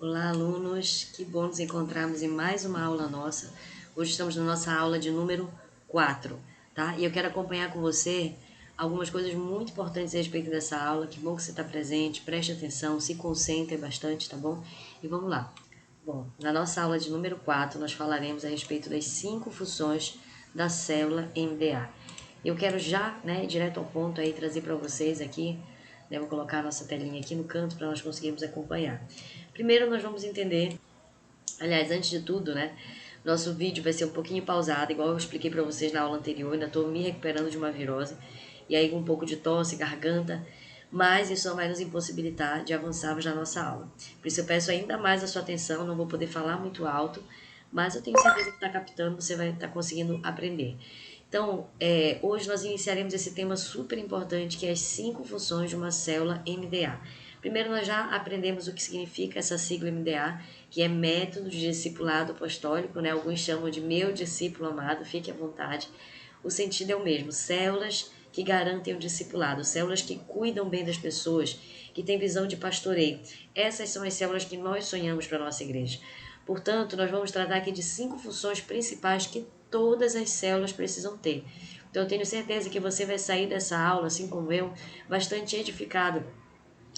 Olá, alunos! Que bom nos encontrarmos em mais uma aula nossa. Hoje estamos na nossa aula de número 4, tá? E eu quero acompanhar com você algumas coisas muito importantes a respeito dessa aula. Que bom que você está presente, preste atenção, se concentre bastante, tá bom? E vamos lá. Bom, na nossa aula de número 4, nós falaremos a respeito das 5 funções da célula MDA. Eu quero já, né, direto ao ponto aí, trazer para vocês aqui, né, vou colocar a nossa telinha aqui no canto para nós conseguirmos acompanhar. Primeiro nós vamos entender, aliás, antes de tudo, né, nosso vídeo vai ser um pouquinho pausado, igual eu expliquei para vocês na aula anterior, ainda estou me recuperando de uma virose, e aí com um pouco de tosse, garganta, mas isso não vai nos impossibilitar de avançarmos na nossa aula. Por isso eu peço ainda mais a sua atenção, não vou poder falar muito alto, mas eu tenho certeza que está captando, você vai estar conseguindo aprender. Então, hoje nós iniciaremos esse tema super importante, que é as 5 funções de uma célula MDA. Primeiro, nós já aprendemos o que significa essa sigla MDA, que é Método de Discipulado Apostólico, né? Alguns chamam de Meu Discípulo Amado, fique à vontade. O sentido é o mesmo, células que garantem o discipulado, células que cuidam bem das pessoas, que têm visão de pastoreio. Essas são as células que nós sonhamos para a nossa igreja. Portanto, nós vamos tratar aqui de 5 funções principais que todas as células precisam ter. Então, eu tenho certeza que você vai sair dessa aula, assim como eu, bastante edificado,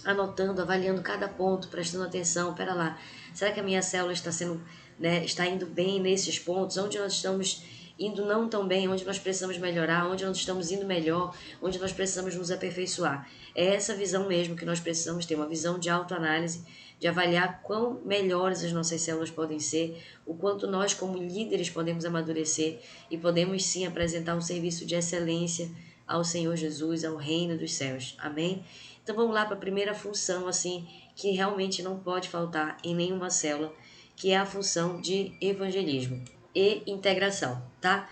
anotando, avaliando cada ponto, prestando atenção. Pera lá, será que a minha célula está sendo, né, está indo bem nesses pontos? Onde nós estamos indo não tão bem? Onde nós precisamos melhorar? Onde nós estamos indo melhor? Onde nós precisamos nos aperfeiçoar? É essa visão mesmo que nós precisamos ter, uma visão de autoanálise, de avaliar quão melhores as nossas células podem ser, o quanto nós como líderes podemos amadurecer e podemos sim apresentar um serviço de excelência ao Senhor Jesus, ao reino dos céus. Amém? Então vamos lá para a primeira função, assim, que realmente não pode faltar em nenhuma célula, que é a função de evangelismo e integração, tá?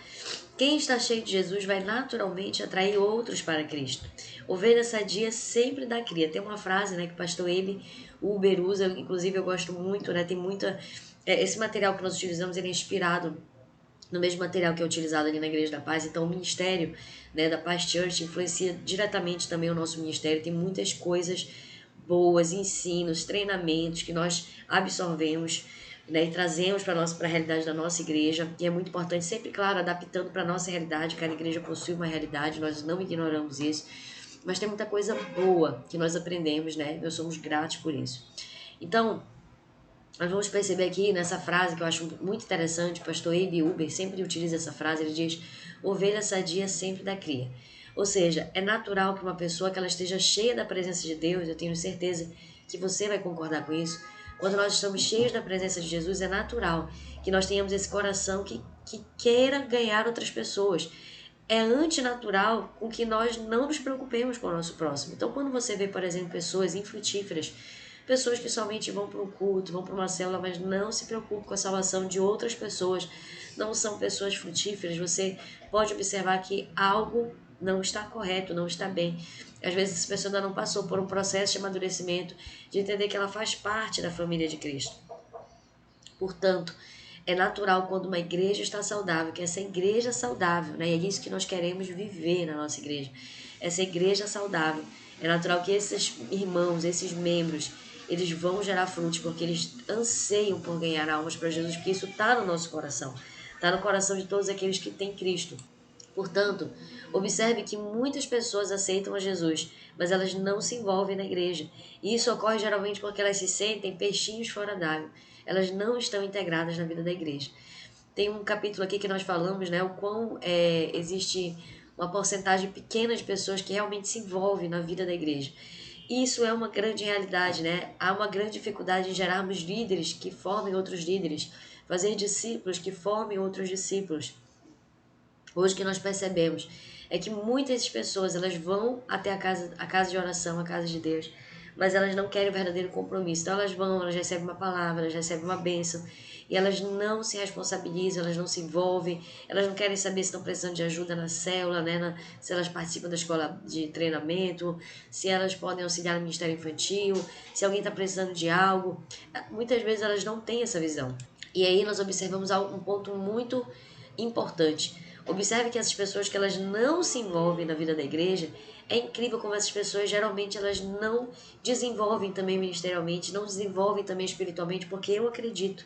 Quem está cheio de Jesus vai naturalmente atrair outros para Cristo. Ovelha sadia sempre dá cria. Tem uma frase, né, que o pastor Ebe Uber usa, inclusive eu gosto muito, né? Tem muita esse material que nós utilizamos, ele é inspirado no mesmo material que é utilizado ali na Igreja da Paz. Então o ministério, né, da Paz Church influencia diretamente também o nosso ministério. Tem muitas coisas boas, ensinos, treinamentos que nós absorvemos, né, e trazemos para a realidade da nossa igreja. E é muito importante, sempre, claro, adaptando para a nossa realidade. Cada igreja possui uma realidade, nós não ignoramos isso. Mas tem muita coisa boa que nós aprendemos, né? Nós somos gratos por isso. Então, nós vamos perceber aqui nessa frase que eu acho muito interessante, o pastor Abe Uber sempre utiliza essa frase, ele diz, ovelha sadia sempre dá cria. Ou seja, é natural que uma pessoa que ela esteja cheia da presença de Deus, eu tenho certeza que você vai concordar com isso, quando nós estamos cheios da presença de Jesus, é natural que nós tenhamos esse coração que queira ganhar outras pessoas. É antinatural com que nós não nos preocupemos com o nosso próximo. Então, quando você vê, por exemplo, pessoas infrutíferas, pessoas que somente vão para um culto, vão para uma célula, mas não se preocupam com a salvação de outras pessoas, não são pessoas frutíferas, você pode observar que algo não está correto, não está bem. Às vezes essa pessoa ainda não passou por um processo de amadurecimento, de entender que ela faz parte da família de Cristo. Portanto, é natural quando uma igreja está saudável, que essa igreja saudável, né? E é isso que nós queremos viver na nossa igreja. Essa igreja saudável. É natural que esses irmãos, esses membros, eles vão gerar frutos, porque eles anseiam por ganhar almas para Jesus, porque isso está no nosso coração. Está no coração de todos aqueles que têm Cristo. Portanto, observe que muitas pessoas aceitam a Jesus, mas elas não se envolvem na igreja. E isso ocorre geralmente porque elas se sentem peixinhos fora d'água. Elas não estão integradas na vida da igreja. Tem um capítulo aqui que nós falamos, né, o quão existe uma porcentagem pequena de pessoas que realmente se envolvem na vida da igreja. Isso é uma grande realidade, né? Há uma grande dificuldade em gerarmos líderes que formem outros líderes, fazer discípulos que formem outros discípulos. Hoje o que nós percebemos é que muitas pessoas elas vão até a casa de oração, a casa de Deus, mas elas não querem o verdadeiro compromisso. Então elas vão, elas recebem uma palavra, elas recebem uma bênção e elas não se responsabilizam, elas não se envolvem, elas não querem saber se estão precisando de ajuda na célula, né, se elas participam da escola de treinamento, se elas podem auxiliar no ministério infantil, se alguém está precisando de algo. Muitas vezes elas não têm essa visão. E aí nós observamos um ponto muito importante. Observe que essas pessoas que elas não se envolvem na vida da igreja, É incrível como essas pessoas, geralmente, elas não desenvolvem também ministerialmente, não desenvolvem também espiritualmente, porque eu acredito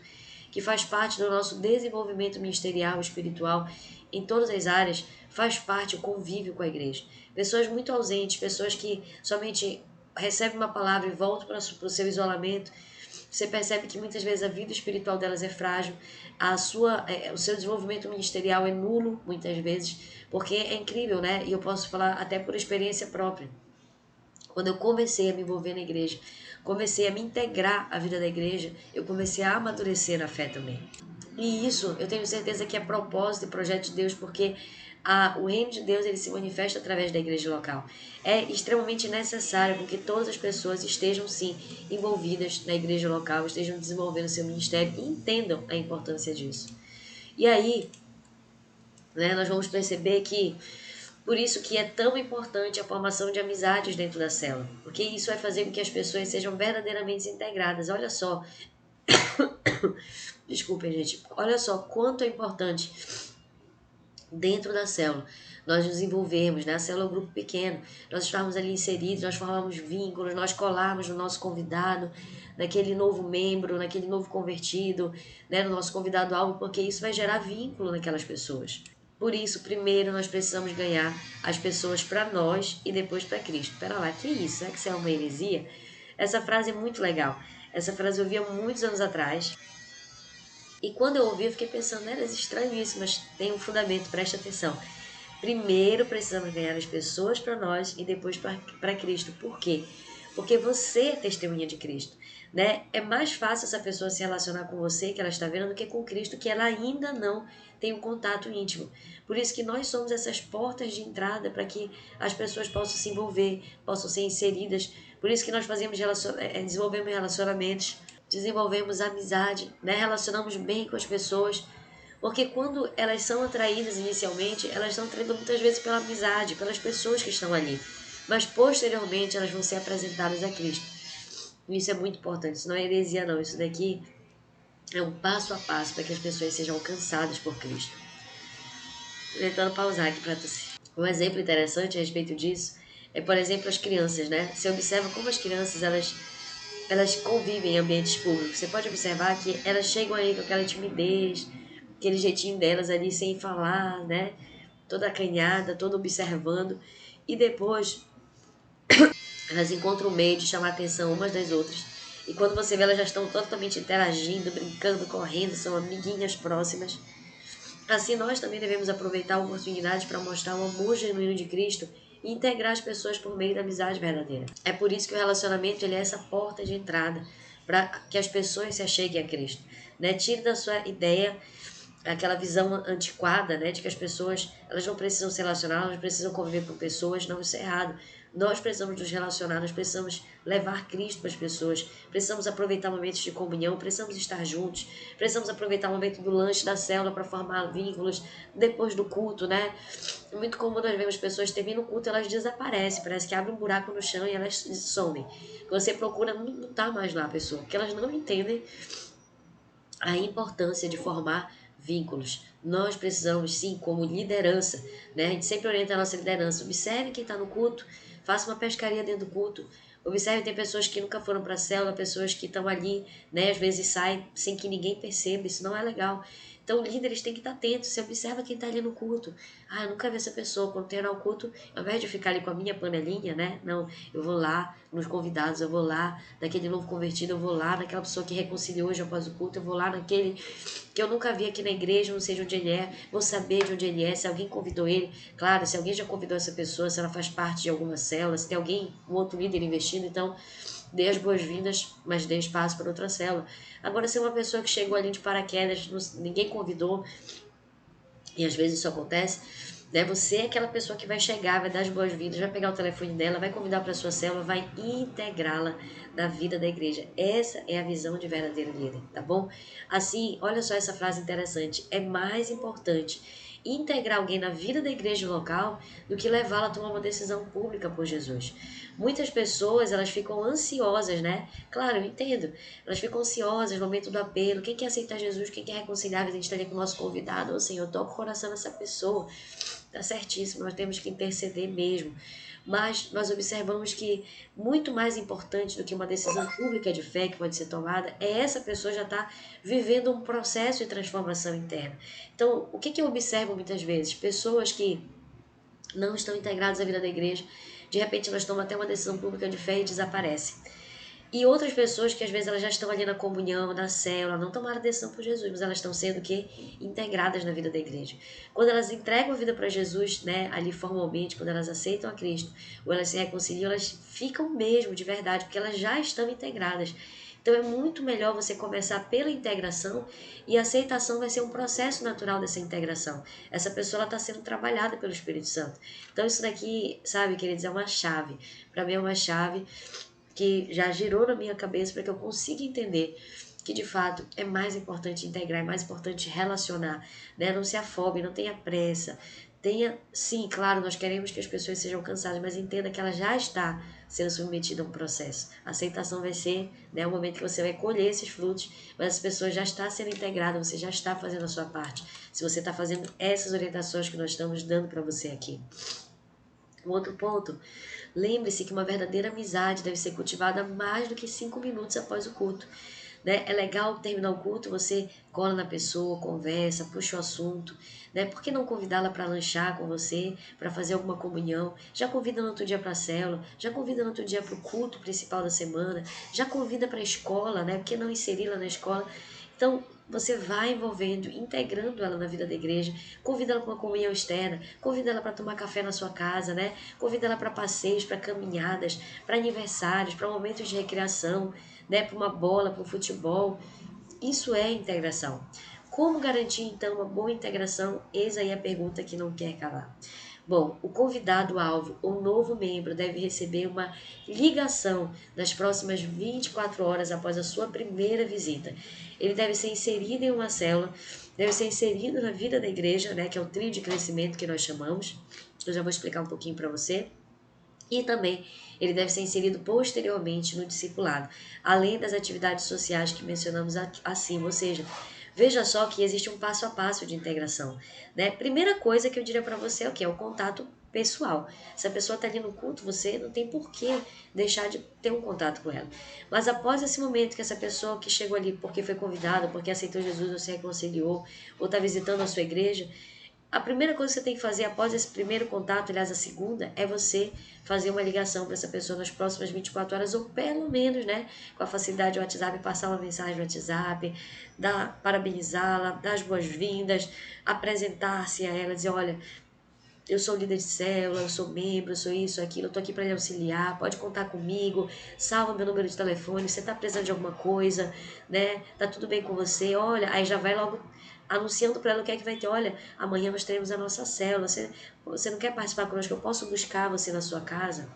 que faz parte do nosso desenvolvimento ministerial, espiritual, em todas as áreas, faz parte o convívio com a igreja. Pessoas muito ausentes, pessoas que somente recebem uma palavra e voltam para o seu isolamento. Você percebe que muitas vezes a vida espiritual delas é frágil, o seu desenvolvimento ministerial é nulo, muitas vezes, porque é incrível, né? E eu posso falar até por experiência própria. Quando eu comecei a me envolver na igreja, comecei a me integrar à vida da igreja, eu comecei a amadurecer na fé também. E isso eu tenho certeza que é propósito e projeto de Deus, porque o reino de Deus ele se manifesta através da igreja local. É extremamente necessário que todas as pessoas estejam sim envolvidas na igreja local, estejam desenvolvendo seu ministério e entendam a importância disso. E aí, né, nós vamos perceber que por isso que é tão importante a formação de amizades dentro da célula, porque isso vai fazer com que as pessoas sejam verdadeiramente integradas. Olha só, desculpem gente, olha só quanto é importante dentro da célula nós nos envolvermos, né? A célula é um grupo pequeno, nós estávamos ali inseridos, nós formamos vínculos, nós colarmos no nosso convidado, naquele novo membro, naquele novo convertido, né? No nosso convidado alvo, porque isso vai gerar vínculo naquelas pessoas. Por isso, primeiro nós precisamos ganhar as pessoas para nós e depois para Cristo. Pera lá, que isso? Será que isso é uma heresia? Essa frase é muito legal. Essa frase eu ouvi há muitos anos atrás. E quando eu ouvi, eu fiquei pensando, era estranho isso, mas tem um fundamento, preste atenção. Primeiro precisamos ganhar as pessoas para nós e depois para Cristo. Por quê? Porque você é testemunha de Cristo, né? É mais fácil essa pessoa se relacionar com você, que ela está vendo, do que com Cristo, que ela ainda não tem um contato íntimo. Por isso que nós somos essas portas de entrada para que as pessoas possam se envolver, possam ser inseridas. Por isso que nós desenvolvemos relacionamentos, desenvolvemos amizade, né? Relacionamos bem com as pessoas. Porque quando elas são atraídas inicialmente, elas são atraídas muitas vezes pela amizade, pelas pessoas que estão ali. Mas posteriormente elas vão ser apresentadas a Cristo. Isso é muito importante, isso não é heresia não, isso daqui é um passo a passo para que as pessoas sejam alcançadas por Cristo. Tentando pausar aqui para tossir. Um exemplo interessante a respeito disso é, por exemplo, as crianças, né? Você observa como as crianças, elas convivem em ambientes públicos. Você pode observar que elas chegam aí com aquela timidez, aquele jeitinho delas ali sem falar, né? Toda acanhada, toda observando. E depois elas encontram um meio de chamar a atenção umas das outras. E quando você vê, elas já estão totalmente interagindo, brincando, correndo, são amiguinhas próximas. Assim, nós também devemos aproveitar a oportunidade para mostrar o amor genuíno de Cristo e integrar as pessoas por meio da amizade verdadeira. É por isso que o relacionamento ele é essa porta de entrada para que as pessoas se acheguem a Cristo. Né? Tire da sua ideia aquela visão antiquada, né, de que as pessoas elas não precisam se relacionar, elas precisam conviver com pessoas. Não, isso é errado. Nós precisamos nos relacionar, nós precisamos levar Cristo para as pessoas, precisamos aproveitar momentos de comunhão, precisamos estar juntos, precisamos aproveitar o momento do lanche da célula para formar vínculos depois do culto, né? É muito comum nós vemos pessoas terminam o culto, elas desaparecem, parece que abre um buraco no chão e elas somem. Quando você procura, não está mais lá a pessoa, porque elas não entendem a importância de formar vínculos. Nós precisamos, sim, como liderança, né? A gente sempre orienta a nossa liderança. Observe quem está no culto, faça uma pescaria dentro do culto. Observe, tem pessoas que nunca foram para a célula, pessoas que estão ali, né? Às vezes saem sem que ninguém perceba, isso não é legal. Então, líderes têm que estar atentos. Você observa quem está ali no culto. Ah, eu nunca vi essa pessoa. Quando tem ao culto, ao invés de ficar ali com a minha panelinha, né? Não, eu vou lá nos convidados, eu vou lá naquele novo convertido, eu vou lá naquela pessoa que reconciliou hoje após o culto, eu vou lá naquele que eu nunca vi aqui na igreja, não sei de onde ele é, vou saber de onde ele é, se alguém convidou ele. Claro, se alguém já convidou essa pessoa, se ela faz parte de alguma célula, se tem alguém, um outro líder investindo, então dê as boas-vindas, mas dê espaço para outra célula. Agora, se é uma pessoa que chegou ali de paraquedas, ninguém convidou, e às vezes isso acontece, né? Você é aquela pessoa que vai chegar, vai dar as boas-vindas, vai pegar o telefone dela, vai convidar para sua célula, vai integrá-la na vida da igreja. Essa é a visão de verdadeiro líder, tá bom? Assim, olha só essa frase interessante. É mais importante integrar alguém na vida da igreja local do que levá-la a tomar uma decisão pública por Jesus. Muitas pessoas, elas ficam ansiosas, né? Claro, eu entendo. Elas ficam ansiosas no momento do apelo. Quem quer aceitar Jesus, quem quer reconciliar, a gente está ali com o nosso convidado. Ô Senhor, toca o coração dessa pessoa. Tá certíssimo, nós temos que interceder mesmo. mas nós observamos que muito mais importante do que uma decisão pública de fé que pode ser tomada é essa pessoa já estar vivendo um processo de transformação interna. Então, o que eu observo muitas vezes? Pessoas que não estão integradas à vida da igreja, de repente elas tomam até uma decisão pública de fé e desaparecem. E outras pessoas que às vezes elas já estão ali na comunhão, na célula, não tomaram decisão por Jesus, mas elas estão sendo que integradas na vida da igreja. Quando elas entregam a vida para Jesus, né, ali formalmente, quando elas aceitam a Cristo, ou elas se reconciliam, elas ficam mesmo de verdade, porque elas já estão integradas. Então é muito melhor você começar pela integração, e a aceitação vai ser um processo natural dessa integração. Essa pessoa está sendo trabalhada pelo Espírito Santo. Então isso daqui, sabe, queridos, é uma chave. Para mim é uma chave que já girou na minha cabeça para que eu consiga entender que de fato é mais importante integrar, é mais importante relacionar, né? Não se afobe, não tenha pressa. Tenha, sim, claro, nós queremos que as pessoas sejam alcançadas, mas entenda que ela já está sendo submetida a um processo. A aceitação vai ser, né, o momento que você vai colher esses frutos, mas as pessoas já estão sendo integradas, você já está fazendo a sua parte. Se você está fazendo essas orientações que nós estamos dando para você aqui. Um outro ponto, lembre-se que uma verdadeira amizade deve ser cultivada mais do que 5 minutos após o culto. Né? É legal terminar o culto, você cola na pessoa, conversa, puxa o assunto. Né? Por que não convidá-la para lanchar com você, para fazer alguma comunhão? Já convida no outro dia para a célula, já convida no outro dia para o culto principal da semana, já convida para a escola, né? Por que não inseri-la na escola? Então, você vai envolvendo, integrando ela na vida da igreja, convida ela para uma comunhão externa, convida ela para tomar café na sua casa, né? Convida ela para passeios, para caminhadas, para aniversários, para momentos de recreação, né? Para uma bola, para um futebol. Isso é integração. Como garantir, então, uma boa integração? Eis aí a pergunta que não quer calar. Bom, o convidado-alvo ou novo membro deve receber uma ligação nas próximas 24 horas após a sua primeira visita. Ele deve ser inserido em uma célula, deve ser inserido na vida da igreja, né, que é o trio de crescimento que nós chamamos. Eu já vou explicar um pouquinho para você. E também ele deve ser inserido posteriormente no discipulado, além das atividades sociais que mencionamos acima, ou seja, veja só que existe um passo a passo de integração, né? Primeira coisa que eu diria para você é o que? É o contato pessoal. Se a pessoa está ali no culto, você não tem por que deixar de ter um contato com ela. Mas após esse momento que essa pessoa que chegou ali porque foi convidada, porque aceitou Jesus ou se reconciliou, ou está visitando a sua igreja, a primeira coisa que você tem que fazer após esse primeiro contato, aliás, a segunda, é você fazer uma ligação para essa pessoa nas próximas 24 horas, ou pelo menos, né, com a facilidade do WhatsApp, passar uma mensagem no WhatsApp, parabenizá-la, dar as boas-vindas, apresentar-se a ela, dizer, olha, eu sou líder de célula, eu sou membro, eu sou isso, aquilo, eu tô aqui para lhe auxiliar, pode contar comigo, salva meu número de telefone, você tá precisando de alguma coisa, né? Tá tudo bem com você? Olha, aí já vai logo anunciando para ela o que é que vai ter. Olha, amanhã nós teremos a nossa célula, você não quer participar conosco? Eu posso buscar você na sua casa?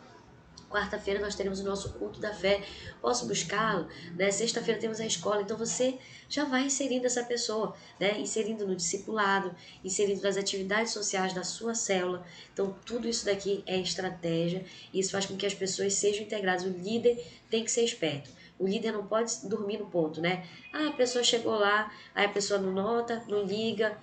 Quarta-feira nós teremos o nosso culto da fé. Posso buscá-lo? Né? Sexta-feira temos a escola. Então você já vai inserindo essa pessoa, né? Inserindo no discipulado, inserindo nas atividades sociais da sua célula. Então tudo isso daqui é estratégia. E isso faz com que as pessoas sejam integradas. O líder tem que ser esperto. O líder não pode dormir no ponto, né? Ah, a pessoa chegou lá, aí a pessoa não nota, não liga.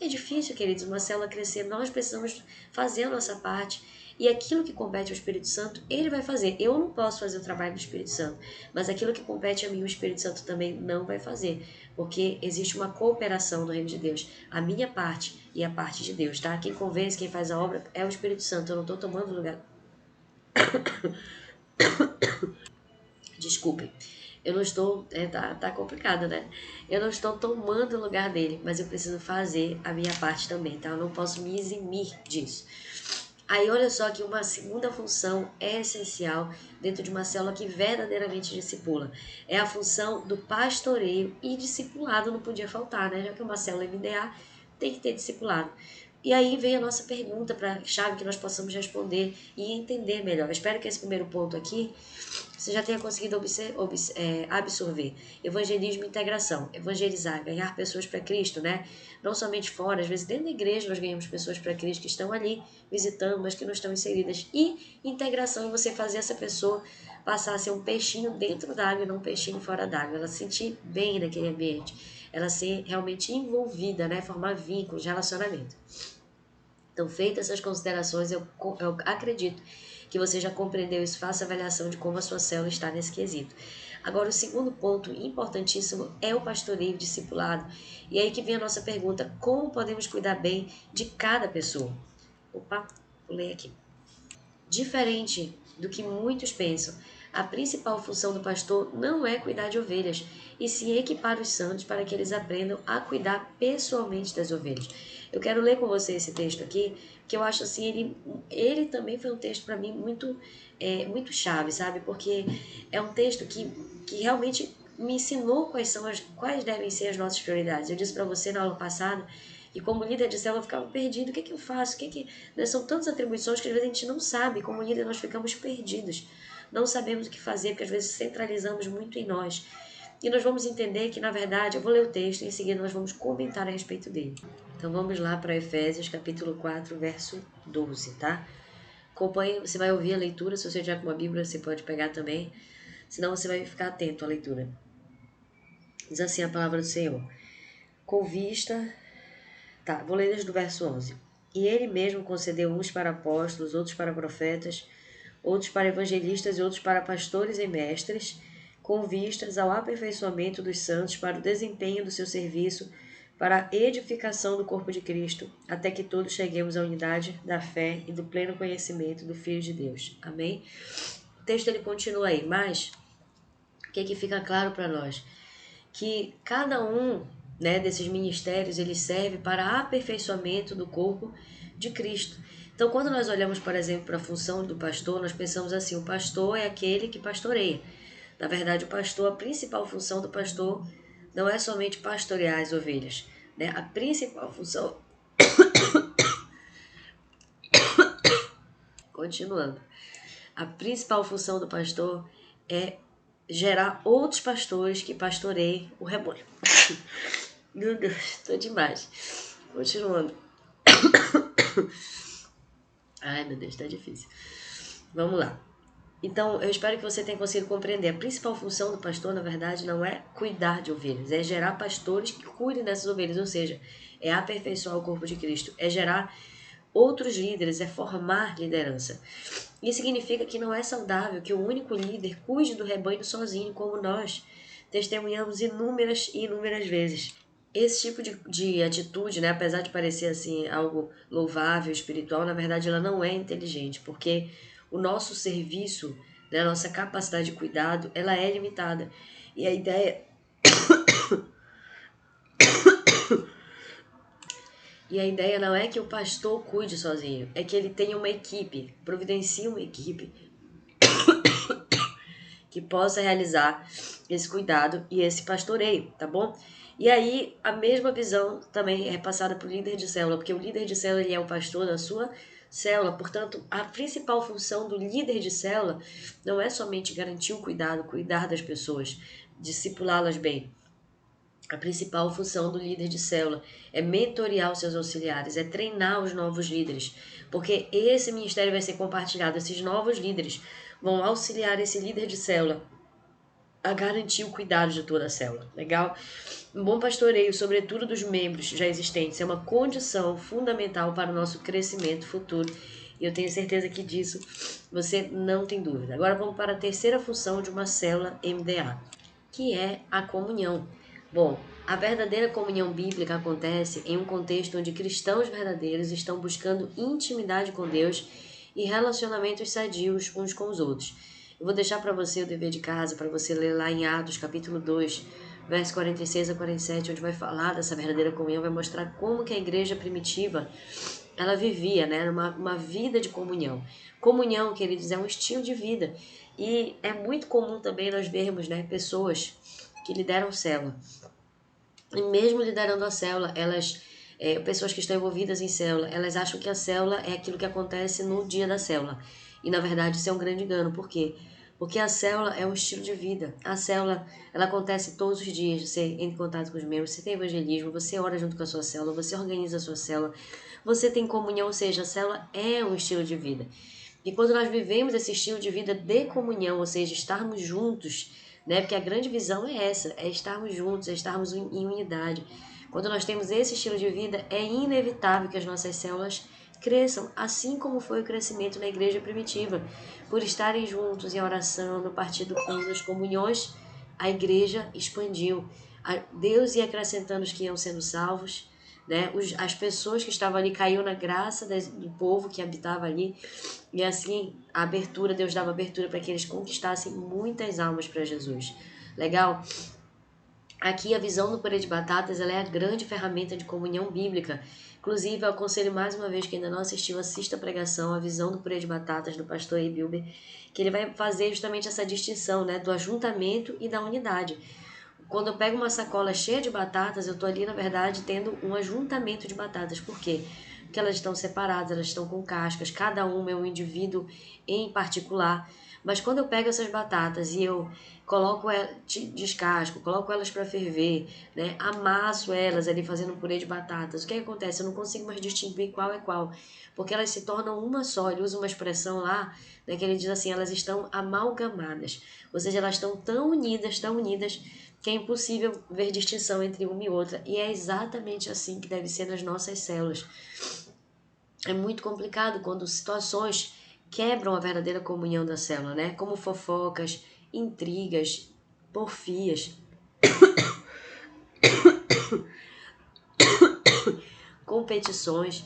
É difícil, queridos, uma célula crescer. Nós precisamos fazer a nossa parte. E aquilo que compete ao Espírito Santo, ele vai fazer. Eu não posso fazer o trabalho do Espírito Santo, mas aquilo que compete a mim, o Espírito Santo também não vai fazer, porque existe uma cooperação no reino de Deus. A minha parte e a parte de Deus, tá? Quem convence, quem faz a obra é o Espírito Santo. Eu não estou tomando lugar. Desculpe. Eu não estou. Tá complicado, né? Eu não estou tomando o lugar dele, mas eu preciso fazer a minha parte também, tá? Eu não posso me eximir disso. Aí olha só que uma segunda função é essencial dentro de uma célula que verdadeiramente discipula. É a função do pastoreio, e discipulado não podia faltar, né? Já que é uma célula MDA, tem que ter discipulado. E aí vem a nossa pergunta para a chave que nós possamos responder e entender melhor. Eu espero que esse primeiro ponto aqui você já tenha conseguido absorver. Evangelismo e integração. Evangelizar, ganhar pessoas para Cristo, né? Não somente fora, às vezes dentro da igreja nós ganhamos pessoas para Cristo que estão ali visitando, mas que não estão inseridas. E integração é você fazer essa pessoa passar a ser um peixinho dentro d'água e não um peixinho fora d'água. Ela se sentir bem naquele ambiente. Ela ser realmente envolvida, né? Formar vínculos, relacionamento. Então, feitas essas considerações, eu acredito que você já compreendeu isso, faça a avaliação de como a sua célula está nesse quesito. Agora, o segundo ponto importantíssimo é o pastoreio discipulado. E aí que vem a nossa pergunta, como podemos cuidar bem de cada pessoa? Opa, pulei aqui. Diferente do que muitos pensam, a principal função do pastor não é cuidar de ovelhas, e sim equipar os santos para que eles aprendam a cuidar pessoalmente das ovelhas. Eu quero ler com você esse texto aqui, que eu acho assim, ele também foi um texto para mim muito chave, sabe? Porque é um texto que realmente me ensinou quais devem ser as nossas prioridades. Eu disse para você na aula passada, e como líder de célula eu ficava perdido. O que é que eu faço? Né? São tantas atribuições que às vezes a gente não sabe. Como líder nós ficamos perdidos. Não sabemos o que fazer, porque às vezes centralizamos muito em nós. E nós vamos entender que, na verdade, eu vou ler o texto e em seguida nós vamos comentar a respeito dele. Então vamos lá para Efésios capítulo 4, verso 12, tá? Acompanhe, você vai ouvir a leitura. Se você já com uma Bíblia, você pode pegar também. Senão você vai ficar atento à leitura. Diz assim a palavra do Senhor. Com vista... Tá, vou ler desde o verso 11. E ele mesmo concedeu uns para apóstolos, outros para profetas, outros para evangelistas e outros para pastores e mestres, com vistas ao aperfeiçoamento dos santos para o desempenho do seu serviço, para a edificação do corpo de Cristo, até que todos cheguemos à unidade da fé e do pleno conhecimento do Filho de Deus. Amém? O texto ele continua aí, mas o que fica claro para nós? Que cada um, né, desses ministérios ele serve para aperfeiçoamento do corpo de Cristo. Então, quando nós olhamos, por exemplo, para a função do pastor, nós pensamos assim, o pastor é aquele que pastoreia. Na verdade, o pastor, a principal função do pastor não é somente pastorear as ovelhas, né? A principal função... Continuando. A principal função do pastor é gerar outros pastores que pastoreiem o rebanho. Meu Deus, tô demais. Continuando. Ai, meu Deus, tá difícil. Vamos lá. Então, eu espero que você tenha conseguido compreender. A principal função do pastor, na verdade, não é cuidar de ovelhas, é gerar pastores que cuidem dessas ovelhas, ou seja, é aperfeiçoar o corpo de Cristo, é gerar outros líderes, é formar liderança. Isso significa que não é saudável que o único líder cuide do rebanho sozinho, como nós testemunhamos inúmeras e inúmeras vezes. Esse tipo de atitude, né, apesar de parecer assim algo louvável, espiritual, na verdade ela não é inteligente, porque o nosso serviço, né, a nossa capacidade de cuidado, ela é limitada. E a ideia não é que o pastor cuide sozinho, é que ele tenha uma equipe, providencie uma equipe que possa realizar esse cuidado e esse pastoreio, tá bom? E aí, a mesma visão também é passada para o líder de célula, porque o líder de célula ele é o pastor da sua célula, portanto, a principal função do líder de célula não é somente garantir o cuidado, cuidar das pessoas, discipulá-las bem. A principal função do líder de célula é mentorear os seus auxiliares, é treinar os novos líderes, porque esse ministério vai ser compartilhado, esses novos líderes vão auxiliar esse líder de célula a garantir o cuidado de toda a célula. Legal? Um bom pastoreio, sobretudo dos membros já existentes, é uma condição fundamental para o nosso crescimento futuro. E eu tenho certeza que disso você não tem dúvida. Agora vamos para a terceira função de uma célula MDA, que é a comunhão. Bom, a verdadeira comunhão bíblica acontece em um contexto onde cristãos verdadeiros estão buscando intimidade com Deus e relacionamentos sadios uns com os outros. Eu vou deixar para você o dever de casa, para você ler lá em Atos, capítulo 2, verso 46 a 47, onde vai falar dessa verdadeira comunhão, vai mostrar como que a igreja primitiva, ela vivia, né, uma vida de comunhão. Comunhão, queridos, é um estilo de vida. E é muito comum também nós vermos, né, pessoas que lideram célula. E mesmo liderando a célula, pessoas que estão envolvidas em célula, elas acham que a célula é aquilo que acontece no dia da célula. E na verdade isso é um grande engano. Por quê? Porque a célula é um estilo de vida. A célula, ela acontece todos os dias. Você entra em contato com os membros, você tem evangelismo, você ora junto com a sua célula, você organiza a sua célula, você tem comunhão, ou seja, a célula é um estilo de vida. E quando nós vivemos esse estilo de vida de comunhão, ou seja, estarmos juntos, né? Porque a grande visão é essa, é estarmos juntos, é estarmos em unidade. Quando nós temos esse estilo de vida, é inevitável que as nossas células cresçam, assim como foi o crescimento na igreja primitiva. Por estarem juntos em oração, no partir do pão, nas comunhões, a igreja expandiu. Deus ia acrescentando os que iam sendo salvos, né? As pessoas que estavam ali caíam na graça do povo que habitava ali, e assim a abertura, Deus dava abertura para que eles conquistassem muitas almas para Jesus. Legal? Aqui a visão do purê de batatas, ela é a grande ferramenta de comunhão bíblica. Inclusive, eu aconselho mais uma vez que ainda não assistiu, assista a pregação, a visão do purê de batatas do pastor E. Bilber, que ele vai fazer justamente essa distinção, né, do ajuntamento e da unidade. Quando eu pego uma sacola cheia de batatas, eu estou ali, na verdade, tendo um ajuntamento de batatas. Por quê? Porque elas estão separadas, elas estão com cascas, cada uma é um indivíduo em particular. Mas quando eu pego essas batatas e eu coloco, descasco, coloco elas para ferver, né? Amasso elas ali fazendo um purê de batatas, o que acontece? Eu não consigo mais distinguir qual é qual, porque elas se tornam uma só. Ele usa uma expressão lá, né, que ele diz assim, elas estão amalgamadas, ou seja, elas estão tão unidas, que é impossível ver distinção entre uma e outra. E é exatamente assim que deve ser nas nossas células. É muito complicado quando situações quebram a verdadeira comunhão da célula, né? Como fofocas, intrigas, porfias, competições,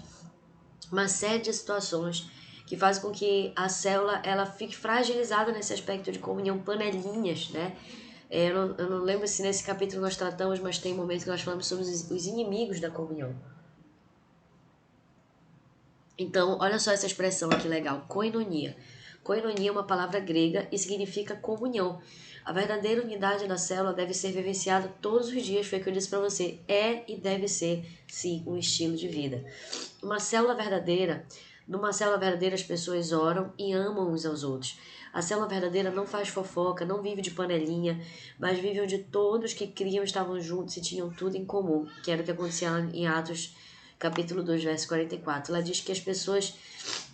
uma série de situações que fazem com que a célula ela fique fragilizada nesse aspecto de comunhão, panelinhas, né? Eu não lembro se nesse capítulo nós tratamos, mas tem momentos que nós falamos sobre os inimigos da comunhão. Então, olha só essa expressão aqui legal, koinonia. Koinonia é uma palavra grega e significa comunhão. A verdadeira unidade da célula deve ser vivenciada todos os dias, foi o que eu disse para você. É e deve ser, sim, um estilo de vida. Numa célula verdadeira as pessoas oram e amam uns aos outros. A célula verdadeira não faz fofoca, não vive de panelinha, mas vive onde todos que criam estavam juntos e tinham tudo em comum, que era o que acontecia em Atos capítulo 2, verso 44. Ela diz que as pessoas,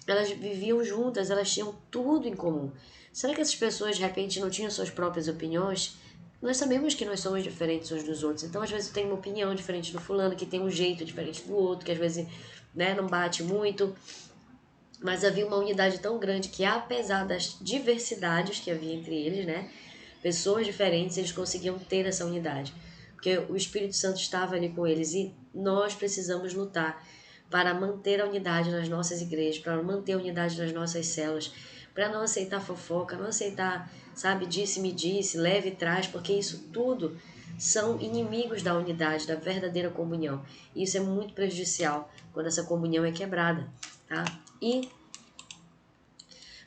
elas viviam juntas, elas tinham tudo em comum. Será que essas pessoas, de repente, não tinham suas próprias opiniões? Nós sabemos que nós somos diferentes uns dos outros. Então, às vezes, eu tenho uma opinião diferente do fulano, que tem um jeito diferente do outro, que às vezes, né, não bate muito. Mas havia uma unidade tão grande que, apesar das diversidades que havia entre eles, né, pessoas diferentes, eles conseguiam ter essa unidade. Porque o Espírito Santo estava ali com eles e nós precisamos lutar para manter a unidade nas nossas igrejas, para manter a unidade nas nossas células, para não aceitar fofoca, não aceitar, sabe, disse-me disse, leve e traz, porque isso tudo são inimigos da unidade, da verdadeira comunhão. E isso é muito prejudicial quando essa comunhão é quebrada, tá? E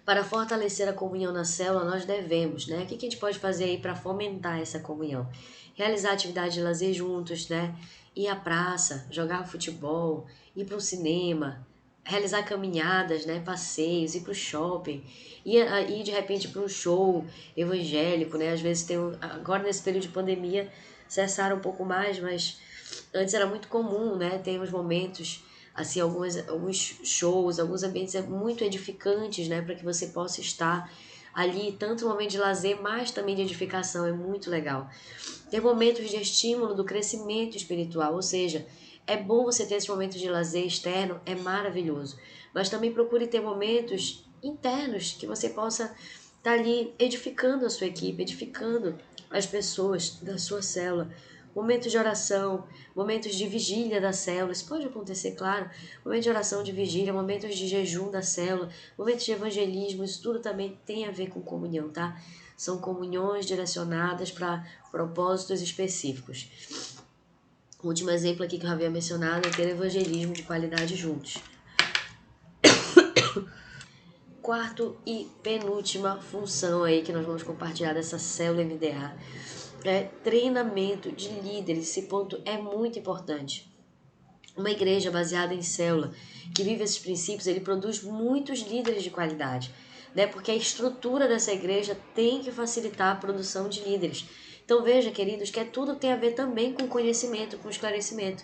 para fortalecer a comunhão na célula, nós devemos, né? O que a gente pode fazer aí para fomentar essa comunhão? Realizar atividade de lazer juntos, né? Ir à praça, jogar futebol, ir para o cinema, realizar caminhadas, né? Passeios, ir para o shopping, ir de repente para um show evangélico, né? Às vezes agora nesse período de pandemia cessaram um pouco mais, mas antes era muito comum, né? Ter uns momentos assim, alguns shows, alguns ambientes muito edificantes, né, para que você possa estar ali, tanto no momento de lazer, mas também de edificação, é muito legal. Ter momentos de estímulo do crescimento espiritual, ou seja, é bom você ter esses momentos de lazer externo, é maravilhoso, mas também procure ter momentos internos que você possa estar ali edificando a sua equipe, edificando as pessoas da sua célula, momentos de oração, momentos de vigília da célula, isso pode acontecer, claro, momentos de oração, de vigília, momentos de jejum da célula, momentos de evangelismo, isso tudo também tem a ver com comunhão, tá? São comunhões direcionadas para propósitos específicos. O último exemplo aqui que eu havia mencionado é ter evangelismo de qualidade juntos. Quarto e penúltima função aí que nós vamos compartilhar dessa célula MDA é treinamento de líderes. Esse ponto é muito importante. Uma igreja baseada em célula, que vive esses princípios, ele produz muitos líderes de qualidade, né? Porque a estrutura dessa igreja tem que facilitar a produção de líderes. Então veja, queridos, que tudo tem a ver também com conhecimento, com esclarecimento.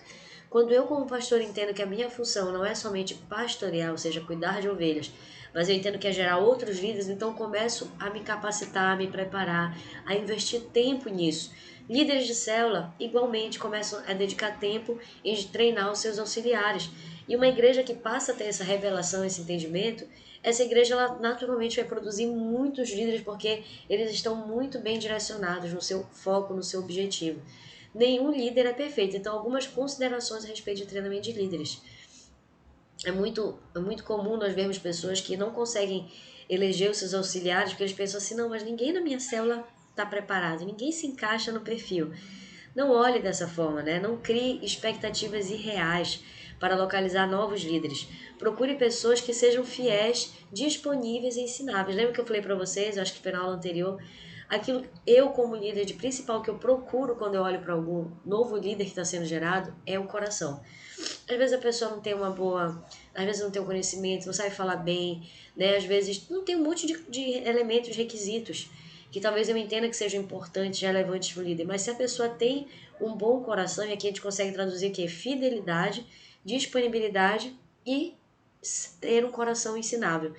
Quando eu, como pastor, entendo que a minha função não é somente pastorear, ou seja, cuidar de ovelhas, mas eu entendo que é gerar outros líderes, então começo a me capacitar, a me preparar, a investir tempo nisso. Líderes de célula, igualmente, começam a dedicar tempo em treinar os seus auxiliares. E uma igreja que passa a ter essa revelação, esse entendimento, essa igreja ela naturalmente vai produzir muitos líderes porque eles estão muito bem direcionados no seu foco, no seu objetivo. Nenhum líder é perfeito, então algumas considerações a respeito de treinamento de líderes. É muito comum nós vermos pessoas que não conseguem eleger os seus auxiliares porque eles pensam assim, não, mas ninguém na minha célula está preparado, ninguém se encaixa no perfil. Não olhe dessa forma, né? Não crie expectativas irreais para localizar novos líderes. Procure pessoas que sejam fiéis, disponíveis e ensináveis. Lembra que eu falei para vocês, eu acho que foi na aula anterior, aquilo eu como líder de principal que eu procuro quando eu olho para algum novo líder que está sendo gerado é o coração. Às vezes a pessoa não tem uma boa, às vezes não tem um conhecimento, não sabe falar bem, né? Às vezes não tem um monte de elementos, requisitos, que talvez eu entenda que sejam importantes, relevantes para o líder, mas se a pessoa tem um bom coração, e aqui a gente consegue traduzir que é fidelidade, disponibilidade e ter um coração ensinável.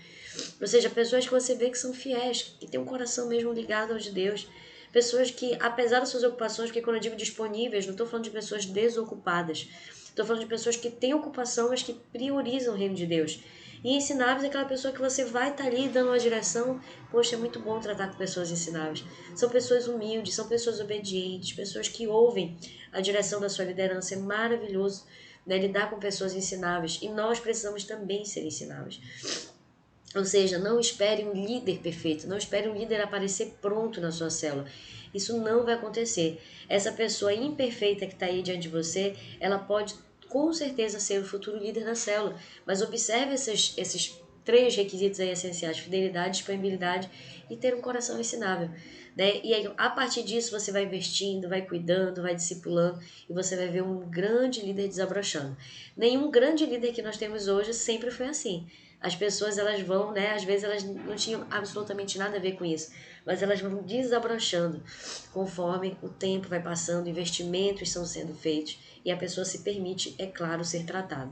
Ou seja, pessoas que você vê que são fiéis, que têm um coração mesmo ligado ao de Deus. Pessoas que, apesar das suas ocupações, porque quando eu digo disponíveis, não estou falando de pessoas desocupadas. Estou falando de pessoas que têm ocupação, mas que priorizam o reino de Deus. E ensináveis é aquela pessoa que você vai estar ali dando uma direção. Poxa, é muito bom tratar com pessoas ensináveis. São pessoas humildes, são pessoas obedientes, pessoas que ouvem a direção da sua liderança. É maravilhoso, né, lidar com pessoas ensináveis. E nós precisamos também ser ensináveis. Ou seja, não espere um líder perfeito, não espere um líder aparecer pronto na sua célula. Isso não vai acontecer. Essa pessoa imperfeita que está aí diante de você, ela pode com certeza ser o futuro líder da célula. Mas observe esses três requisitos aí essenciais: fidelidade, disponibilidade e ter um coração ensinável. Né? E aí, a partir disso, você vai investindo, vai cuidando, vai discipulando e você vai ver um grande líder desabrochando. Nenhum grande líder que nós temos hoje sempre foi assim. As pessoas elas vão, né? Às vezes elas não tinham absolutamente nada a ver com isso, mas elas vão desabrochando conforme o tempo vai passando, investimentos são sendo feitos e a pessoa se permite, é claro, ser tratada.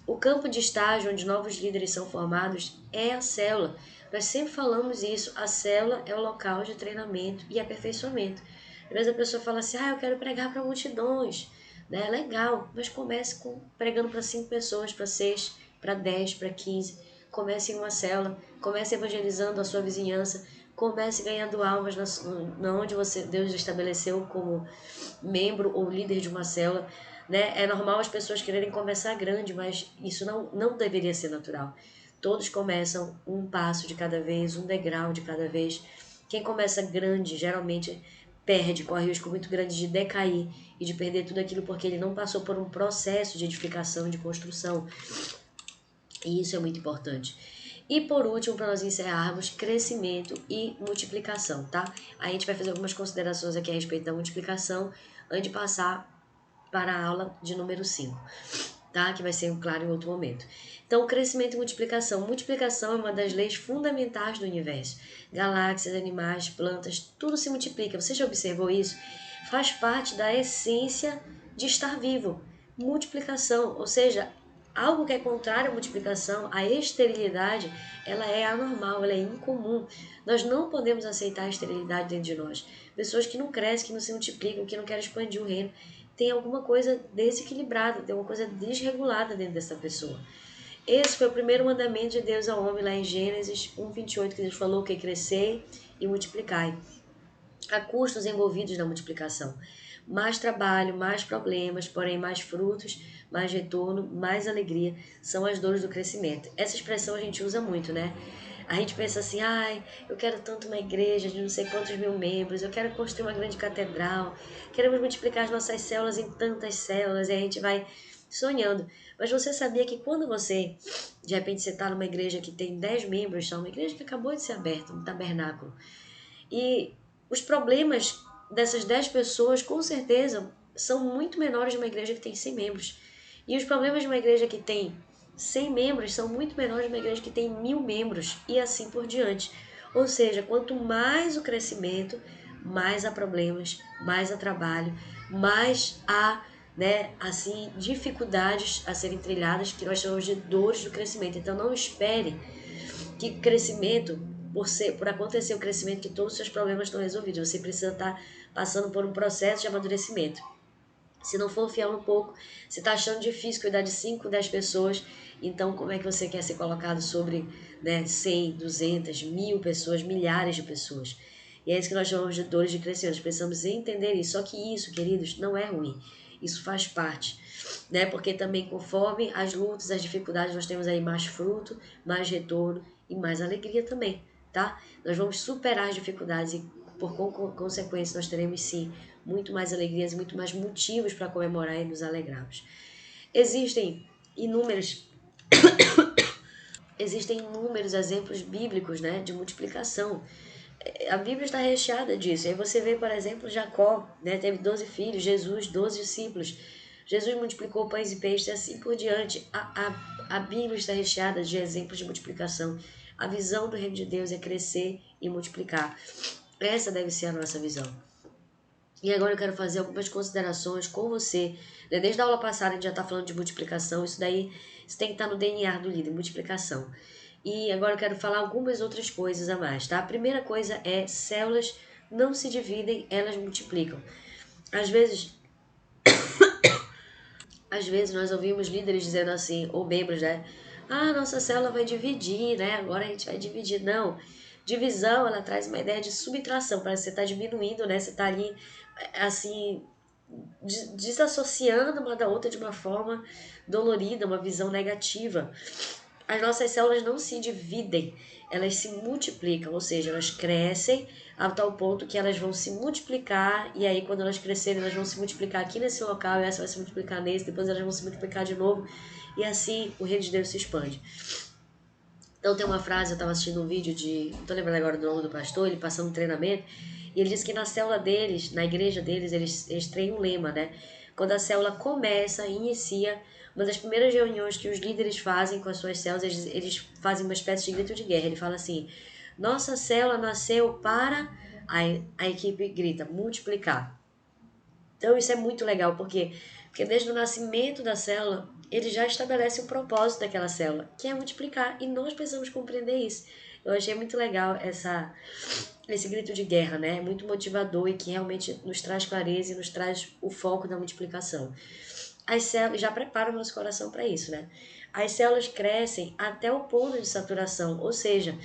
O campo de estágio onde novos líderes são formados é a célula. Nós sempre falamos isso, a célula é o local de treinamento e aperfeiçoamento. Às vezes a pessoa fala assim, eu quero pregar para multidões, né? Legal, mas comece pregando para 5 pessoas, para 6, para 10, para 15. Comece em uma célula, comece evangelizando a sua vizinhança, comece ganhando almas na onde Deus estabeleceu como membro ou líder de uma célula. Né? É normal as pessoas quererem começar grande, mas isso não deveria ser natural. Todos começam um passo de cada vez, um degrau de cada vez. Quem começa grande geralmente perde, corre o risco muito grande de decair e de perder tudo aquilo porque ele não passou por um processo de edificação, de construção. E isso é muito importante. E por último, para nós encerrarmos, crescimento e multiplicação, tá? Aí a gente vai fazer algumas considerações aqui a respeito da multiplicação antes de passar para a aula de número 5, tá? Que vai ser claro em outro momento. Então, crescimento e multiplicação. Multiplicação é uma das leis fundamentais do universo. Galáxias, animais, plantas, tudo se multiplica. Você já observou isso? Faz parte da essência de estar vivo. Multiplicação, ou seja, algo que é contrário à multiplicação, a esterilidade, ela é anormal, ela é incomum. Nós não podemos aceitar a esterilidade dentro de nós. Pessoas que não crescem, que não se multiplicam, que não querem expandir o reino, tem alguma coisa desequilibrada, tem alguma coisa desregulada dentro dessa pessoa. Esse foi o primeiro mandamento de Deus ao homem lá em Gênesis 1:28, que Deus falou que crescei e multiplicai. Há custos envolvidos na multiplicação. Mais trabalho, mais problemas, porém mais frutos, mais retorno, mais alegria são as dores do crescimento. Essa expressão a gente usa muito, né? A gente pensa assim, eu quero tanto uma igreja de não sei quantos mil membros, eu quero construir uma grande catedral, queremos multiplicar as nossas células em tantas células, e a gente vai sonhando. Mas você sabia que quando você, de repente, você está numa igreja que tem 10 membros, só uma igreja que acabou de ser aberta, um tabernáculo, e os problemas dessas 10 pessoas, com certeza, são muito menores de uma igreja que tem 100 membros. E os problemas de uma igreja que tem 100 membros são muito menores de uma igreja que tem 1000 membros e assim por diante. Ou seja, quanto mais o crescimento, mais há problemas, mais há trabalho, mais há, né, assim, dificuldades a serem trilhadas, que nós chamamos de dores do crescimento. Então não espere que crescimento, por acontecer o crescimento, que todos os seus problemas estão resolvidos. Você precisa estar passando por um processo de amadurecimento. Se não for fiel no pouco, você está achando difícil cuidar de 5, 10 pessoas, então como é que você quer ser colocado sobre, né, 100, 200, 1000 pessoas, milhares de pessoas? E é isso que nós chamamos de dores de crescimento. Nós precisamos entender isso. Só que isso, queridos, não é ruim. Isso faz parte, né? Porque também conforme as lutas, as dificuldades, nós temos aí mais fruto, mais retorno e mais alegria também, tá? Nós vamos superar as dificuldades e por consequência nós teremos sim muito mais alegrias, muito mais motivos para comemorar e nos alegrarmos. Existem inúmeros Existem inúmeros exemplos bíblicos, né, de multiplicação. A Bíblia está recheada disso. Aí você vê, por exemplo, Jacó, né, teve 12 filhos, Jesus, 12 discípulos. Jesus multiplicou pães e peixes e assim por diante. A Bíblia está recheada de exemplos de multiplicação. A visão do reino de Deus é crescer e multiplicar. Essa deve ser a nossa visão. E agora eu quero fazer algumas considerações com você. Desde a aula passada a gente já está falando de multiplicação. Isso tem que estar no DNA do líder, multiplicação. E agora eu quero falar algumas outras coisas a mais, tá? A primeira coisa é células não se dividem, elas multiplicam. Às vezes nós ouvimos líderes dizendo assim, ou membros, né? Ah, nossa célula vai dividir, né? Agora a gente vai dividir. Não. Divisão, ela traz uma ideia de subtração. Parece que você está diminuindo, né? Você está ali, assim, desassociando uma da outra de uma forma dolorida, uma visão negativa. As nossas células não se dividem, elas se multiplicam, ou seja, elas crescem a tal ponto que elas vão se multiplicar, e aí quando elas crescerem, elas vão se multiplicar aqui nesse local, e essa vai se multiplicar nesse, depois elas vão se multiplicar de novo, e assim o reino de Deus se expande. Então tem uma frase, eu estava assistindo um vídeo não estou lembrando agora do nome do pastor, ele passando um treinamento, e ele disse que na célula deles, na igreja deles, eles têm um lema, né? Quando a célula começa, inicia, uma das primeiras reuniões que os líderes fazem com as suas células, eles fazem uma espécie de grito de guerra. Ele fala assim, nossa célula nasceu para... A equipe grita, multiplicar. Então isso é muito legal, porque desde o nascimento da célula, ele já estabelece um propósito daquela célula, que é multiplicar, e nós precisamos compreender isso. Eu achei muito legal esse grito de guerra, né? Muito motivador e que realmente nos traz clareza e nos traz o foco da multiplicação. As células já preparam o nosso coração para isso, né? As células crescem até o ponto de saturação, ou seja,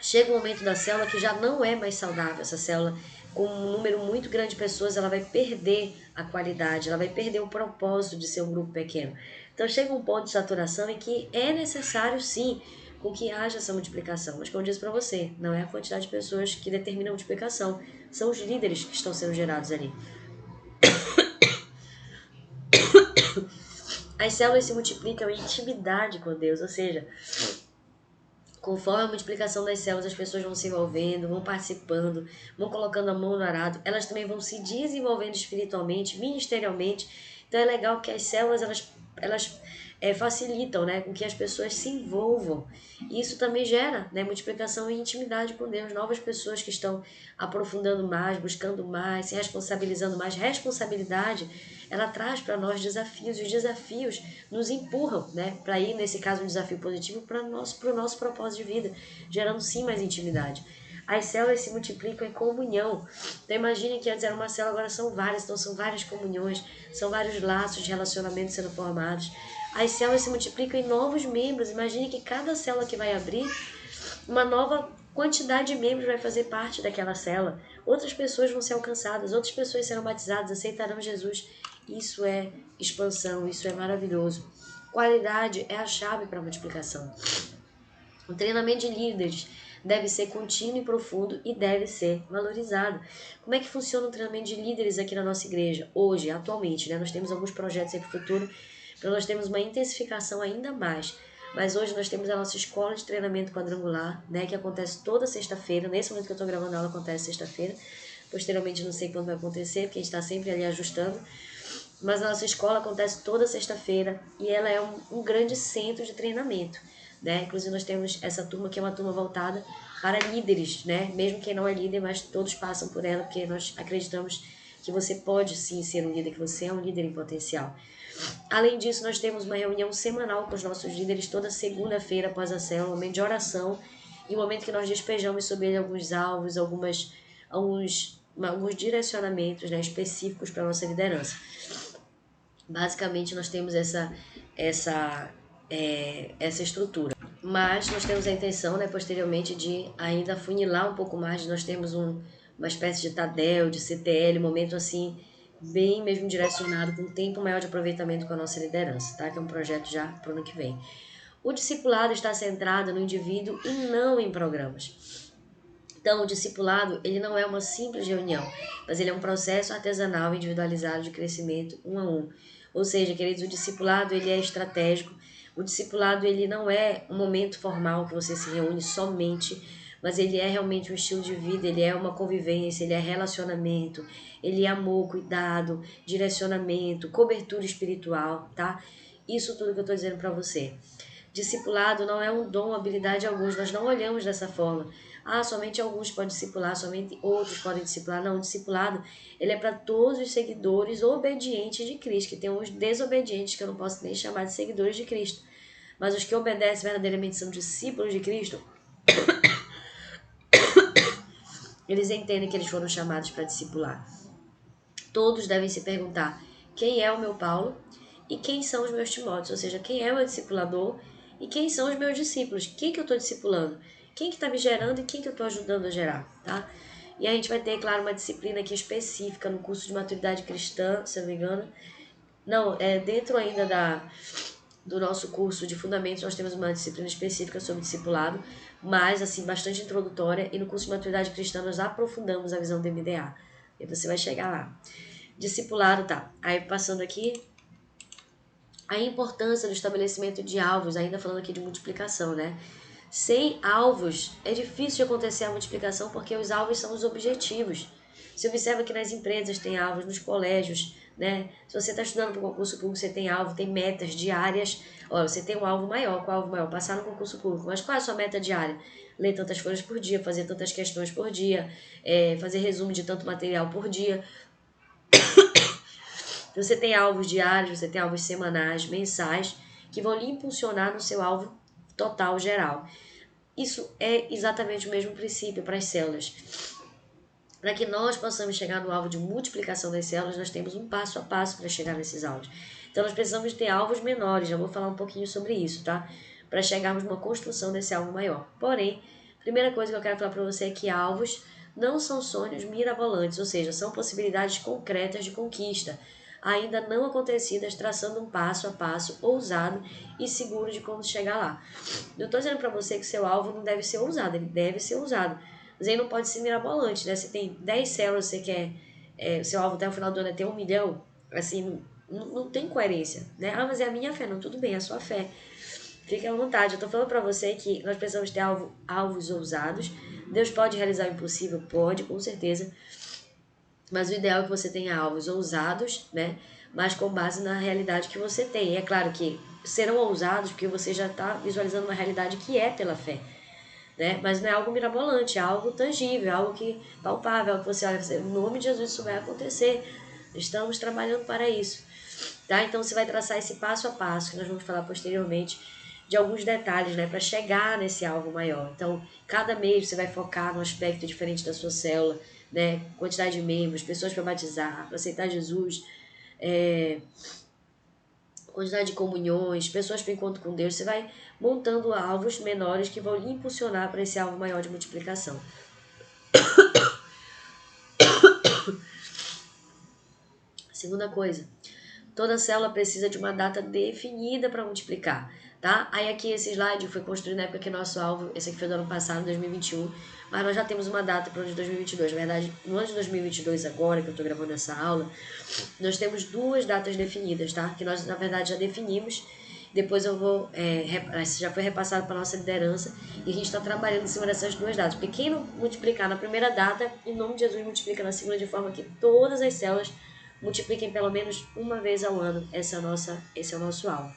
chega um momento da célula que já não é mais saudável. Essa célula, com um número muito grande de pessoas, ela vai perder a qualidade, ela vai perder o propósito de ser um grupo pequeno. Então chega um ponto de saturação em que é necessário, sim, com que haja essa multiplicação. Mas como eu disse para você, não é a quantidade de pessoas que determina a multiplicação, são os líderes que estão sendo gerados ali. As células se multiplicam em intimidade com Deus, ou seja, conforme a multiplicação das células, as pessoas vão se envolvendo, vão participando, vão colocando a mão no arado, elas também vão se desenvolvendo espiritualmente, ministerialmente. Então é legal que as células elas facilitam, né, com que as pessoas se envolvam. E isso também gera, né, multiplicação e intimidade com Deus. Novas pessoas que estão aprofundando mais, buscando mais, se responsabilizando mais. Responsabilidade, ela traz para nós desafios, e os desafios nos empurram, né, para ir, nesse caso, um desafio positivo para o nosso propósito de vida, gerando sim mais intimidade. As células se multiplicam em comunhão. Então imagine que antes era uma célula, agora são várias, então são várias comunhões, são vários laços de relacionamento sendo formados. As células se multiplicam em novos membros. Imagine que cada célula que vai abrir, uma nova quantidade de membros vai fazer parte daquela célula. Outras pessoas vão ser alcançadas, outras pessoas serão batizadas, aceitarão Jesus. Isso é expansão, isso é maravilhoso. Qualidade é a chave para a multiplicação. O treinamento de líderes deve ser contínuo e profundo e deve ser valorizado. Como é que funciona o treinamento de líderes aqui na nossa igreja? Hoje, atualmente, né? Nós temos alguns projetos aí para o futuro, para nós termos uma intensificação ainda mais. Mas hoje nós temos a nossa escola de treinamento quadrangular, né? Que acontece toda sexta-feira. Nesse momento que eu estou gravando a aula, acontece sexta-feira. Posteriormente, não sei quando vai acontecer, porque a gente está sempre ali ajustando. Mas a nossa escola acontece toda sexta-feira e ela é um grande centro de treinamento, né? Inclusive nós temos essa turma que é uma turma voltada para líderes, né? Mesmo quem não é líder, mas todos passam por ela, porque nós acreditamos que você pode sim ser um líder, que você é um líder em potencial. Além disso, nós temos uma reunião semanal com os nossos líderes toda segunda-feira após a célula, um momento de oração e um momento que nós despejamos sobre ele alguns alvos, alguns alguns direcionamentos, né, específicos para a nossa liderança. Basicamente, nós temos essa estrutura. Mas nós temos a intenção, né, posteriormente, de ainda afunilar um pouco mais, nós temos uma espécie de TADEL, de CTL, momento assim, bem mesmo direcionado, com um tempo maior de aproveitamento com a nossa liderança, tá? Que é um projeto já para o ano que vem. O discipulado está centrado no indivíduo e não em programas. Então, o discipulado, ele não é uma simples reunião, mas ele é um processo artesanal individualizado de crescimento um a um. Ou seja, queridos, o discipulado, ele é estratégico. O discipulado, ele não é um momento formal que você se reúne somente, mas ele é realmente um estilo de vida, ele é uma convivência, ele é relacionamento, ele é amor, cuidado, direcionamento, cobertura espiritual, tá? Isso tudo que eu estou dizendo para você. Discipulado não é um dom, habilidade de alguns, nós não olhamos dessa forma. Ah, somente alguns podem discipular, somente outros podem discipular. Não, o discipulado, ele é para todos os seguidores obedientes de Cristo, que tem uns desobedientes, que eu não posso nem chamar de seguidores de Cristo. Mas os que obedecem verdadeiramente são discípulos de Cristo, eles entendem que eles foram chamados para discipular. Todos devem se perguntar, quem é o meu Paulo e quem são os meus Timóteos? Ou seja, quem é o meu discipulador e quem são os meus discípulos? Quem que eu estou discipulando? Quem que está me gerando e quem que eu estou ajudando a gerar, tá? E a gente vai ter, claro, uma disciplina aqui específica no curso de maturidade cristã, se eu não me engano. Não, dentro ainda do nosso curso de fundamentos, nós temos uma disciplina específica sobre discipulado, mas, assim, bastante introdutória. E no curso de maturidade cristã, nós aprofundamos a visão do MDA. E você vai chegar lá. Discipulado, tá. Aí, passando aqui, a importância do estabelecimento de alvos, ainda falando aqui de multiplicação, né? Sem alvos, é difícil de acontecer a multiplicação porque os alvos são os objetivos. Você observa que nas empresas tem alvos, nos colégios, né? Se você está estudando para o concurso público, você tem alvo, tem metas diárias. Olha, você tem um alvo maior. Qual é o alvo maior? Passar no concurso público. Mas qual é a sua meta diária? Ler tantas folhas por dia, fazer tantas questões por dia, fazer resumo de tanto material por dia. Você tem alvos diários, você tem alvos semanais, mensais, que vão lhe impulsionar no seu alvo total geral. Isso é exatamente o mesmo princípio para as células. Para que nós possamos chegar no alvo de multiplicação das células, nós temos um passo a passo para chegar nesses alvos. Então, nós precisamos ter alvos menores, já vou falar um pouquinho sobre isso, tá? Para chegarmos numa construção desse alvo maior. Porém, a primeira coisa que eu quero falar para você é que alvos não são sonhos mirabolantes, ou seja, são possibilidades concretas de conquista, ainda não acontecidas, traçando um passo a passo ousado e seguro de como chegar lá. Eu estou dizendo para você que seu alvo não deve ser ousado, ele deve ser ousado. Mas aí não pode ser mirabolante, né? Você tem 10 células, você quer... seu alvo até o final do ano é ter 1 milhão. Assim, não tem coerência, né? Ah, mas é a minha fé. Não, tudo bem, é a sua fé. Fique à vontade. Eu tô falando pra você que nós precisamos ter alvos ousados. Deus pode realizar o impossível? Pode, com certeza. Mas o ideal é que você tenha alvos ousados, né? Mas com base na realidade que você tem. E é claro que serão ousados porque você já está visualizando uma realidade que é pela fé. Né? Mas não é algo mirabolante, é algo tangível, é algo que palpável, algo que você olha, em nome de Jesus isso vai acontecer. Estamos trabalhando para isso. Tá? Então você vai traçar esse passo a passo, que nós vamos falar posteriormente, de alguns detalhes, né, para chegar nesse alvo maior. Então, cada mês você vai focar num aspecto diferente da sua célula, né? Quantidade de membros, pessoas para batizar, para aceitar Jesus, quantidade de comunhões, pessoas para encontro com Deus. Você vai montando alvos menores que vão lhe impulsionar para esse alvo maior de multiplicação. Segunda coisa, toda célula precisa de uma data definida para multiplicar, tá? Aí aqui esse slide foi construído na época que nosso alvo, esse aqui foi do ano passado, 2021, mas nós já temos uma data para o ano de 2022. Na verdade, no ano de 2022 agora, que eu estou gravando essa aula, nós temos duas datas definidas, tá? Que nós, na verdade, já definimos. Depois eu vou, já foi repassado para a nossa liderança e a gente está trabalhando em cima dessas duas datas. Porque quem não multiplicar na primeira data, em nome de Jesus, multiplica na segunda, de forma que todas as células multipliquem pelo menos uma vez ao ano. Esse é o nosso alvo.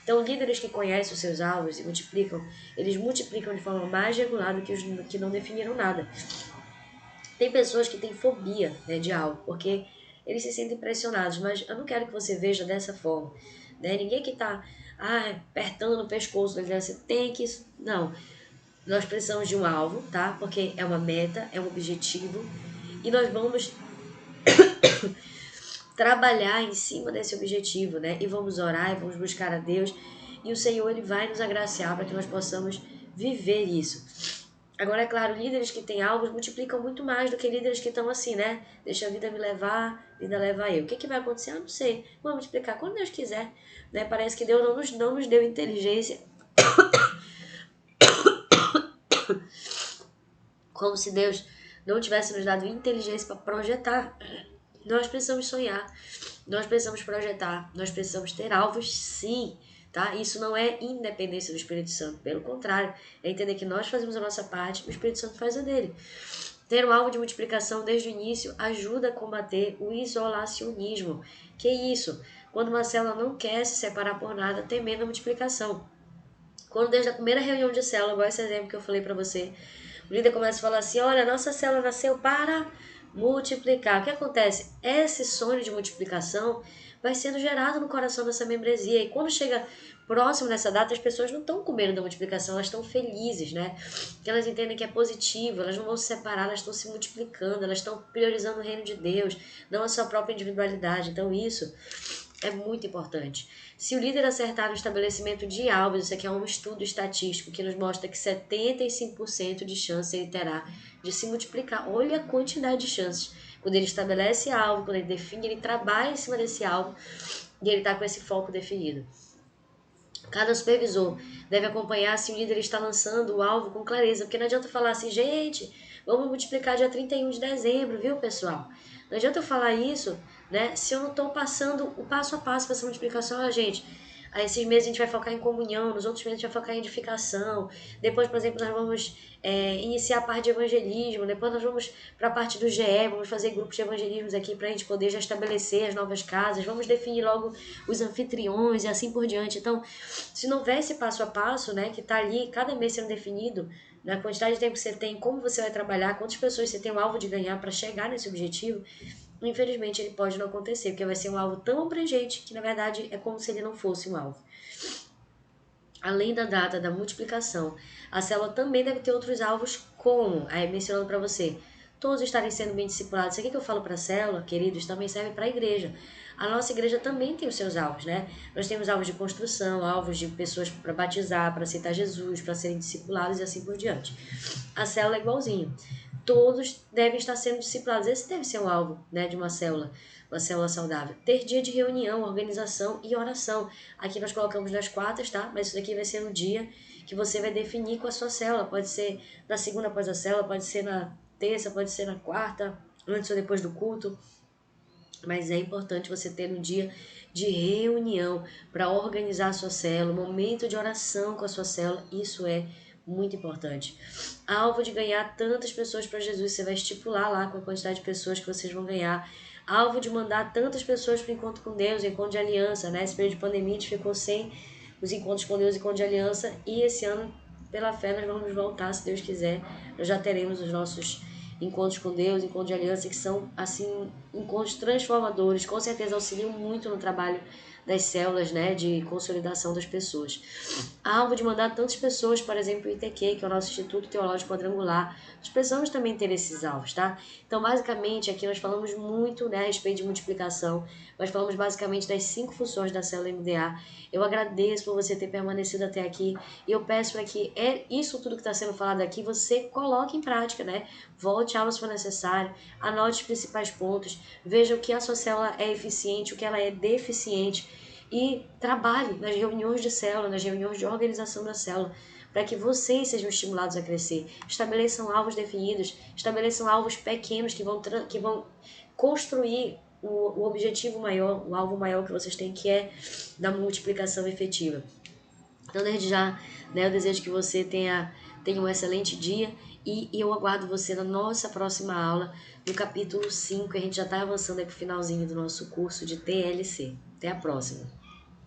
Então, líderes que conhecem os seus alvos e multiplicam, eles multiplicam de forma mais regular do que os que não definiram nada. Tem pessoas que têm fobia, né, de algo, porque eles se sentem pressionados, mas eu não quero que você veja dessa forma. Né? Ninguém que está apertando o pescoço, você tem que... Não, nós precisamos de um alvo, tá? Porque é uma meta, é um objetivo, E nós vamos trabalhar em cima desse objetivo, né? E vamos orar, e vamos buscar a Deus. E o Senhor, Ele vai nos agraciar para que nós possamos viver isso. Agora, é claro, líderes que têm alvos multiplicam muito mais do que líderes que estão assim, né? Deixa a vida me levar, a vida leva eu. O que vai acontecer? Eu não sei. Vamos multiplicar quando Deus quiser. Né? Parece que Deus não nos deu inteligência. Como se Deus não tivesse nos dado inteligência para projetar. Nós precisamos sonhar, nós precisamos projetar, nós precisamos ter alvos, sim, tá? Isso não é independência do Espírito Santo, pelo contrário, é entender que nós fazemos a nossa parte, o Espírito Santo faz a dele. Ter um alvo de multiplicação desde o início ajuda a combater o isolacionismo. Que é isso? Quando uma célula não quer se separar por nada, temendo a multiplicação. Quando desde a primeira reunião de célula, igual esse exemplo que eu falei para você, o líder começa a falar assim, olha, a nossa célula nasceu para multiplicar. O que acontece? Esse sonho de multiplicação vai sendo gerado no coração dessa membresia. E quando chega próximo dessa data, as pessoas não estão com medo da multiplicação, elas estão felizes, né? Porque elas entendem que é positivo, elas não vão se separar, elas estão se multiplicando, elas estão priorizando o reino de Deus, não a sua própria individualidade. Então isso é muito importante. Se o líder acertar no estabelecimento de alvos, isso aqui é um estudo estatístico que nos mostra que 75% de chance ele terá de se multiplicar. Olha a quantidade de chances. Quando ele estabelece alvo, quando ele define, ele trabalha em cima desse alvo e ele está com esse foco definido. Cada supervisor deve acompanhar se o líder está lançando o alvo com clareza, porque não adianta falar assim, gente, vamos multiplicar dia 31 de dezembro, viu, pessoal? Não adianta eu falar isso, né, se eu não estou passando o passo a passo para essa multiplicação. Ah, gente, aí esses meses a gente vai focar em comunhão, nos outros meses a gente vai focar em edificação. Depois, por exemplo, nós vamos iniciar a parte de evangelismo. Depois nós vamos para a parte do GE, vamos fazer grupos de evangelismos aqui para a gente poder já estabelecer as novas casas. Vamos definir logo os anfitriões e assim por diante. Então, se não houver esse passo a passo, né, que está ali, cada mês sendo definido, na quantidade de tempo que você tem, como você vai trabalhar, quantas pessoas você tem o alvo de ganhar para chegar nesse objetivo, infelizmente ele pode não acontecer, porque vai ser um alvo tão abrangente que na verdade é como se ele não fosse um alvo. Além da data da multiplicação, a célula também deve ter outros alvos, como, aí mencionando para você, todos estarem sendo bem discipulados. Isso aqui que eu falo para a célula, queridos, também serve para a igreja. A nossa igreja também tem os seus alvos, né? Nós temos alvos de construção, alvos de pessoas para batizar, para aceitar Jesus, para serem discipulados e assim por diante. A célula é igualzinho. Todos devem estar sendo discipulados. Esse deve ser um alvo, né, de uma célula saudável. Ter dia de reunião, organização e oração. Aqui nós colocamos nas quartas, tá? Mas isso daqui vai ser no dia que você vai definir com a sua célula. Pode ser na segunda após a célula, pode ser na terça, pode ser na quarta, antes ou depois do culto. Mas é importante você ter um dia de reunião para organizar a sua célula, momento de oração com a sua célula. Isso é muito importante. Alvo de ganhar tantas pessoas para Jesus, você vai estipular lá com a quantidade de pessoas que vocês vão ganhar. Alvo de mandar tantas pessoas para o encontro com Deus, encontro de aliança, né? Esse período de pandemia a gente ficou sem os encontros com Deus e encontro de aliança, e esse ano, pela fé, nós vamos voltar, se Deus quiser. Nós já teremos os nossos encontros com Deus, encontros de aliança, que são, assim, encontros transformadores, com certeza auxiliam muito no trabalho das células, né, de consolidação das pessoas. Alvo de mandar tantas pessoas, por exemplo, o ITQ, que é o nosso Instituto Teológico Quadrangular, nós precisamos também ter esses alvos, tá? Então, basicamente, aqui nós falamos muito, né, a respeito de multiplicação, nós falamos basicamente das 5 funções da célula MDA. Eu agradeço por você ter permanecido até aqui, e eu peço para que isso tudo que está sendo falado aqui, você coloque em prática, né? Volte a aula se for necessário, anote os principais pontos, veja o que a sua célula é eficiente, o que ela é deficiente, e trabalhe nas reuniões de célula, nas reuniões de organização da célula, para que vocês sejam estimulados a crescer. Estabeleçam alvos definidos, estabeleçam alvos pequenos que vão construir o objetivo maior, o alvo maior que vocês têm, que é da multiplicação efetiva. Então, desde já, né, eu desejo que você tenha um excelente dia, e eu aguardo você na nossa próxima aula, no capítulo 5, a gente já está avançando aí para o finalzinho do nosso curso de TLC. Até a próxima!